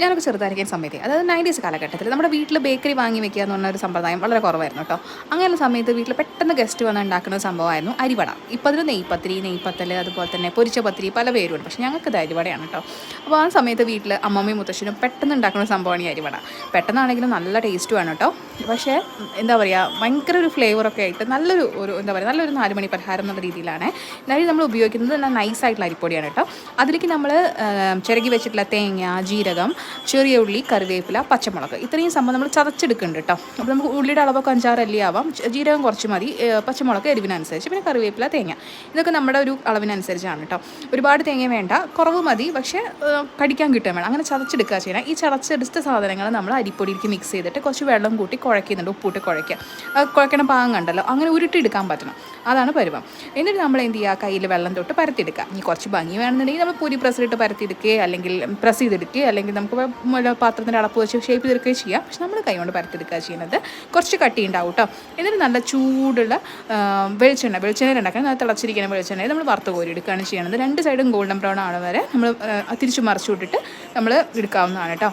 ഞാനൊക്കെ ചെറുതായിരിക്കുന്ന സമയത്ത് അതായത് 90s കാലഘട്ടത്തിൽ നമ്മുടെ വീട്ടിൽ ബേക്കറി വാങ്ങി വെക്കുക എന്ന് പറഞ്ഞ ഒരു സമ്പ്രദായം വളരെ കുറവായിരുന്നു കേട്ടോ. അങ്ങനെയുള്ള സമയത്ത് വീട്ടിൽ പെട്ടെന്ന് ഗസ്റ്റ് വന്ന് ഉണ്ടാക്കുന്ന ഒരു സംഭവമായിരുന്നു അരിവട. ഇപ്പോൾ അതിന് നെയ്പത്തിരി, നെയ്പത്തൽ, അതുപോലെ തന്നെ പൊരിച്ച പത്തിരി പല പേരുണ്ട്. പക്ഷേ ഞങ്ങൾക്കത് അരിവടയാണ് കേട്ടോ. അപ്പോൾ ആ സമയത്ത് വീട്ടിൽ അമ്മമ്മയും മുത്തശ്ശനും പെട്ടെന്ന് ഉണ്ടാക്കുന്ന ഒരു സംഭവമാണ് ഈ അരിവട. പെട്ടെന്നാണെങ്കിലും നല്ല ടേസ്റ്റുമാണ് കേട്ടോ. പക്ഷേ എന്താ പറയുക, ഭയങ്കര ഒരു ഫ്ലേവറൊക്കെ ആയിട്ട് എന്താ പറയുക, നല്ലൊരു 4 മണി പലഹാരം എന്നുള്ള രീതിയിലാണ്. എന്നാലും നമ്മൾ ഉപയോഗിക്കുന്നത് നൈസായിട്ടുള്ള അരിപ്പൊടിയാണ് കേട്ടോ. അതിലേക്ക് നമ്മൾ ചിരകി വെച്ചിട്ടുള്ള തേങ്ങ, ജീരകം, ചെറിയ ഉള്ളി, കറിവേപ്പില, പച്ചമുളക് ഇത്രയും സംഭവം നമ്മൾ ചതച്ചെടുക്കുന്നുണ്ട് കേട്ടോ. അപ്പോൾ നമുക്ക് ഉള്ളിയുടെ അളവൊക്കെ 5-6 അല്ലി ആവാം. ജീരകം കുറച്ച് മതി, പച്ചമുളക് എരിവിനനുസരിച്ച്, പിന്നെ കറിവേപ്പില, തേങ്ങ ഇതൊക്കെ നമ്മുടെ ഒരു അളവിനനുസരിച്ചാണ് കേട്ടോ. ഒരുപാട് തേങ്ങ വേണ്ട, കുറവ് മതി, പക്ഷേ കടിക്കാൻ കിട്ടാൻ വേണം. അങ്ങനെ ചതച്ചെടുക്കുക ചെയ്യണം. ഈ ചതച്ചെടുത്ത സാധനങ്ങൾ നമ്മൾ അരിപ്പൊടിയിലേക്ക് മിക്സ് ചെയ്തിട്ട് കുറച്ച് വെള്ളം കൂട്ടി കുഴയ്ക്കുന്നുണ്ട്, ഉപ്പിട്ട് കുഴയ്ക്കുക. കുഴക്കണ പാകം കണ്ടല്ലോ, അങ്ങനെ ഉരുട്ടിയെടുക്കാൻ പറ്റണം, അതാണ് പരുവം. എന്നിട്ട് നമ്മൾ എന്ത് ചെയ്യുക, കയ്യിൽ വെള്ളം തൊട്ട് പരത്തിയെടുക്കുക. ഇനി കുറച്ച് ഭംഗി വേണമെന്നുണ്ടെങ്കിൽ നമ്മൾ പൂരി പ്രസ്സിലിട്ട് പരത്തിയെടുക്കുക, അല്ലെങ്കിൽ പ്രസ് ചെയ്തെടുക്കുക, അല്ലെങ്കിൽ നമുക്ക് പാത്രത്തിൻ്റെ അടപ്പ് വെച്ച് ഷേപ്പ് ചെയ്തെടുക്കുകയും ചെയ്യാം. പക്ഷെ നമ്മൾ കൈ കൊണ്ട് പരത്തിയെടുക്കുക ചെയ്യുന്നത്. കുറച്ച് കട്ടി ഉണ്ടാവും കേട്ടോ. എന്നിട്ട് നല്ല ചൂടുള്ള വെളിച്ചെണ്ണ ഉണ്ടാക്കാൻ നല്ല തിളച്ചിരിക്കുന്ന വെളിച്ചെണ്ണയിൽ നമ്മൾ വറുത്ത് കോരി എടുക്കുകയാണ് ചെയ്യുന്നത്. 2 സൈഡും ഗോൾഡൻ ബ്രൗൺ ആണ് വരെ നമ്മൾ തിരിച്ചു മറിച്ചു വിട്ടിട്ട് നമ്മൾ എടുക്കാവുന്നതാണ് കേട്ടോ.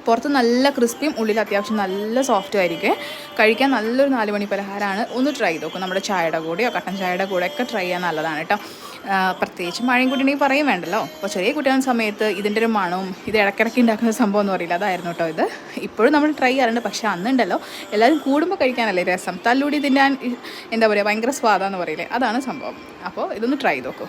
പുറത്ത് നല്ല ക്രിസ്പിയും ഉള്ളിൽ അത്യാവശ്യം നല്ല സോഫ്റ്റും ആയിരിക്കും. കഴിക്കാൻ നല്ലൊരു 4 മണി പലഹാരമാണ്. ഒന്ന് ട്രൈ ചെയ്ത് നോക്കും. നമ്മുടെ ചായയുടെ കൂടെയോ കട്ടൻ ചായയുടെ കൂടെയൊക്കെ ട്രൈ ചെയ്യാൻ നല്ലതാണ് കേട്ടോ. പ്രത്യേകിച്ച് മഴയും കൂടി ഉണ്ടെങ്കിൽ പറയും വേണ്ടല്ലോ. അപ്പോൾ ചെറിയ കുട്ടികളുടെ സമയത്ത് ഇതിൻ്റെ ഒരു മണവും ഇത് ഇടയ്ക്കിടയ്ക്ക് ഉണ്ടാക്കുന്ന സംഭവം എന്ന് പറയില്ല, അതായിരുന്നു കേട്ടോ ഇത്. ഇപ്പോഴും നമ്മൾ ട്രൈ ചെയ്യാറുണ്ട്. പക്ഷേ അന്നുണ്ടല്ലോ, എല്ലാവരും കൂടുമ്പോൾ കഴിക്കാനല്ലേ രസം, തല്ലൂടി തിന്നാൻ എന്താ പറയുക, ഭയങ്കര സ്വാദാന്ന് പറയില്ലേ, അതാണ് സംഭവം. അപ്പോൾ ഇതൊന്ന് ട്രൈ ചെയ്ത് നോക്കൂ.